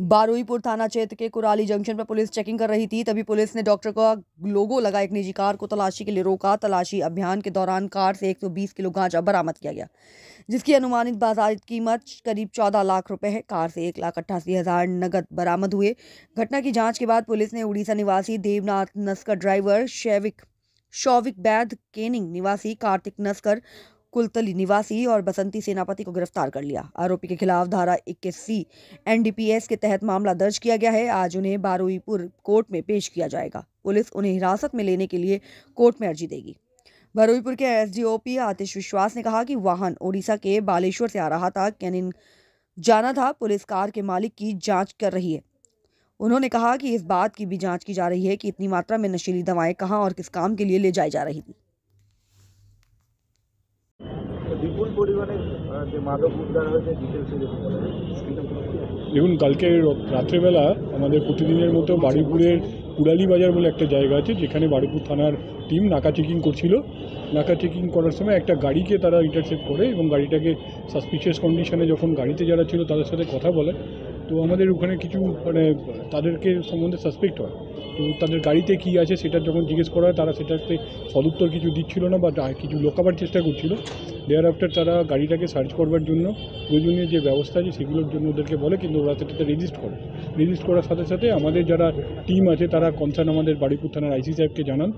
बारुईपुर थाना क्षेत्र के कुराली जंक्शन पर पुलिस चेकिंग कर रही थी। तभी पुलिस ने डॉक्टर का लोगो लगा एक निजी कार को तलाशी के लिए रोका। तलाशी अभियान के दौरान कार से 120 किलो गांजा बरामद किया गया, जिसकी अनुमानित बाजार कीमत करीब 14 लाख रुपए है। कार से 1,88,000 नगद बरामद हुए। घटना की जांच के बाद पुलिस ने उड़ीसा निवासी देवनाथ नस्कर, ड्राइवर शौविक बैद, केनिंग निवासी कार्तिक नस्कर, कुलतली निवासी और बसंती सेनापति को गिरफ्तार कर लिया। आरोपी के खिलाफ धारा 21C NDPS के तहत मामला दर्ज किया गया है। आज उन्हें बारुईपुर कोर्ट में पेश किया जाएगा। पुलिस उन्हें हिरासत में लेने के लिए कोर्ट में अर्जी देगी। बारुईपुर के SDOP आतिश विश्वास ने कहा कि वाहन ओडिशा के बालेश्वर से आ रहा था, कैनिंग जाना था। पुलिस कार के मालिक की जांच कर रही है। उन्होंने कहा कि इस बात की भी जांच की जा रही है कि इतनी मात्रा में नशीली दवाएं कहां और किस काम के लिए ले जाई जा रही थी। বিপুল পরিমাণে যে মাদক উদ্ধার হয়েছে ডিটেলসে দেখুন, কালকে রাত্রেবেলা আমাদের প্রতিদিনের মতো বারুইপুরের কুড়ালি বাজার বলে একটা জায়গা আছে, যেখানে বারুইপুর থানার টিম নাকা চেকিং করছিল। নাকা চেকিং করার সময় একটা গাড়িকে তারা ইন্টারসেপ্ট করে এবং গাড়িটাকে সাসপিশিয়াস কন্ডিশনে যখন গাড়িতে যারা ছিল তাদের সাথে কথা বলে, তো আমাদের ওখানে কিছু তাদেরকে সম্বন্ধে সাসপেক্ট হয়। তো তাদের গাড়িতে কী আছে সেটা যখন জিজ্ঞেস করা হয়, তারা সেটাতে সদুত্তর কিছু দিচ্ছিল না বা কিছু লোকাবার চেষ্টা করছিল। দেয়ার আফটার তারা গাড়িটাকে সার্চ করবার জন্য প্রয়োজনীয় যে ব্যবস্থা আছে সেগুলোর জন্য ওদেরকে বলে, কিন্তু ওরা সেটাতে রেজিস্ট করে। রেজিস্ট করার সাথে সাথে আমাদের যারা টিম আছে তারা কনসার্ন আমাদের বারুইপুর থানার IC সাহেবকে জানান।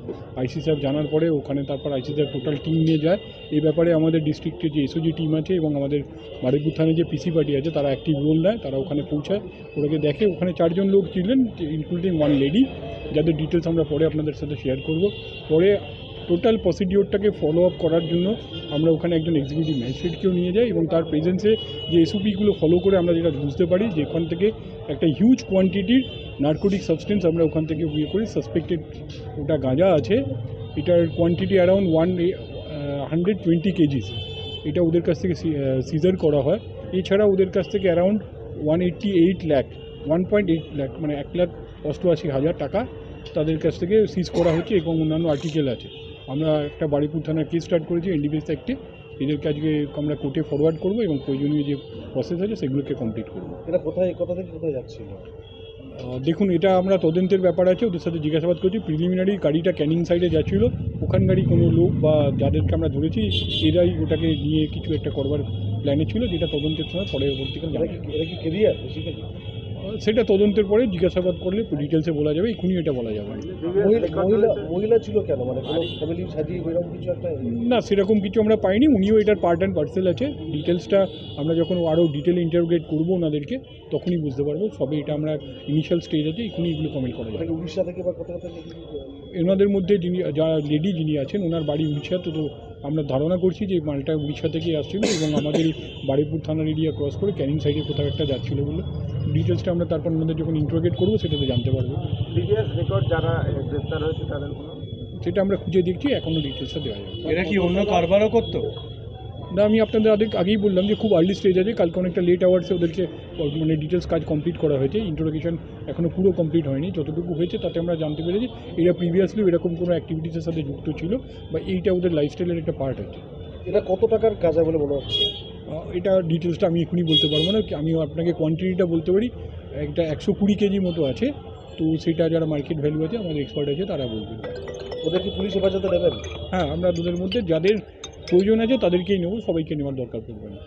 IC সাহেব জানার পরে ওখানে তারপর IC সাহেব টোটাল টিম নিয়ে যায়। এই ব্যাপারে আমাদের ডিস্ট্রিক্টের যে SOG টিম আছে এবং আমাদের বারুইপুর থানার যে PC পার্টি আছে তারা অ্যাক্টিভ রোল নেয়। তারা ওখানে পৌঁছায়, ওটাকে দেখে। ওখানে 4 জন লোক ছিলেন, ইনক্লুডিং 1 লেডি, যাদের ডিটেলস আমরা পরে আপনাদের সাথে শেয়ার করব। পরে টোটাল প্রসিডিওরটাকে ফলো আপ করার জন্য আমরা ওখানে একজন এক্সিকিউটিভ ম্যাজিস্ট্রেটকেও নিয়ে যাই এবং তার প্রেজেন্সে যে SOPগুলো ফলো করে আমরা যেটা বুঝতে পারি যে ওখান থেকে একটা হিউজ কোয়ান্টিটির নার্কোটিক সাবস্টেন্স আমরা ওখান থেকে ইয়ে করি। সাসপেক্টেড ওটা গাঁজা আছে, এটার কোয়ান্টিটি অ্যারাউন্ড 120 কেজিস। এটা ওদের কাছ থেকে সিজার করা হয়। এছাড়া ওদের কাছ থেকে অ্যারাউন্ড 1.8 লাখ মানে 1,88,000 টাকা তাদের কাছ থেকে সিজ করা হচ্ছে এবং অন্যান্য আর্টিকেল আছে। আমরা একটা বারুইপুর থানার কেস স্টার্ট করেছি NDPS অ্যাক্টে। এদেরকে আজকে আমরা কোর্টে ফরওয়ার্ড করবো এবং প্রয়োজনীয় যে প্রসেস আছে সেগুলোকে কমপ্লিট করবো। এটা কোথা থেকে কোথায় যাচ্ছিল? দেখুন, এটা আমরা তদন্তের ব্যাপার আছে, ওদের সাথে জিজ্ঞাসাবাদ করছি। প্রিলিমিনারি গাড়িটা ক্যানিং সাইডে যাচ্ছিল, ওখানকারই কোনো লোক বা যাদেরকে আমরা ধরেছি এরাই ওটাকে নিয়ে কিছু একটা করবার প্ল্যানে ছিল, যেটা তদন্তের সময় পরবর্তীকালে এটা কি কেরিয়ার বেসিক্যালি? সেটা তদন্তের পরে জিজ্ঞাসাবাদ করলে ডিটেলসে বলা যাবে, এখনই এটা বলা যাবে মহিলা ছিল কেন, মানে কোনো ফ্যামিলি সাজিয়ে এরকম কিছু একটা? না, সেরকম কিছু আমরা পাইনি। উনিও এটার পার্ট অ্যান্ড পার্সেল আছে। ডিটেলসটা আমরা যখন আরও ডিটেলে ইন্টারোগেট করবো ওনাদেরকে তখনই বুঝতে পারবো। সবে এটা আমরা ইনিশিয়াল স্টেজ আছে, এখনই এগুলো কমেন্ট করা যাবে। উড়িষ্যা থেকে বা কোথাও থেকে? এনাদের মধ্যে যিনি আছেন ওনার বাড়ি উড়িষ্যা, তো আমরা ধারণা করছি যে মালটা উড়িষ্যা থেকে আসছিল এবং আমাদের বারুইপুর থানার এরিয়া ক্রস করে ক্যানিং সাইডে কোথাও একটা যাচ্ছিলো বলে। ডিটেলসটা আমরা তারপর ওনাদের যখন ইন্টারোগেট করবো সেটাতে জানতে পারবো। প্রিভিয়াস রেকর্ড যারা গ্রেফতার হয়েছে তাদের সেটা আমরা খুঁজে দেখছি, এখনও ডিটেলসটা দেওয়া যাবে। এরা কি অন্য কারবারও করতো? না, আমি আপনাদের আগেই বললাম যে খুব আর্লি স্টেজ আছে। কালকে অনেকটা লেট আওয়ার্সে ওদেরকে মানে ডিটেলস কাজ কমপ্লিট করা হয়েছে। ইন্টারোগেশন এখনও পুরো কমপ্লিট হয়নি। যতটুকু হয়েছে তাতে আমরা জানতে পেরেছি এরা প্রিভিয়াসলি এরকম কোনো অ্যাক্টিভিটিসের সাথে যুক্ত ছিল বা এইটা ওদের লাইফস্টাইলের একটা পার্ট আছে। এটা কত টাকার কাজ বলে মনে হচ্ছে? এটা ডিটেলসটা আমি এখনই বলতে পারবো না। আমি আপনাকে কোয়ান্টিটিটা বলতে পারি, একটা 120 কেজি মতো আছে। তো সেটা যারা মার্কেট ভ্যালু আছে, আমাদের এক্সপার্ট আছে, তারা বলবেন। ওদের কি পুলিশ হেফাজতে নেবেন? হ্যাঁ, আমরা ওদের মধ্যে যাদের প্রয়োজন আছে তাদেরকেই নেব, সবাইকে নেওয়ার দরকার পড়বে না।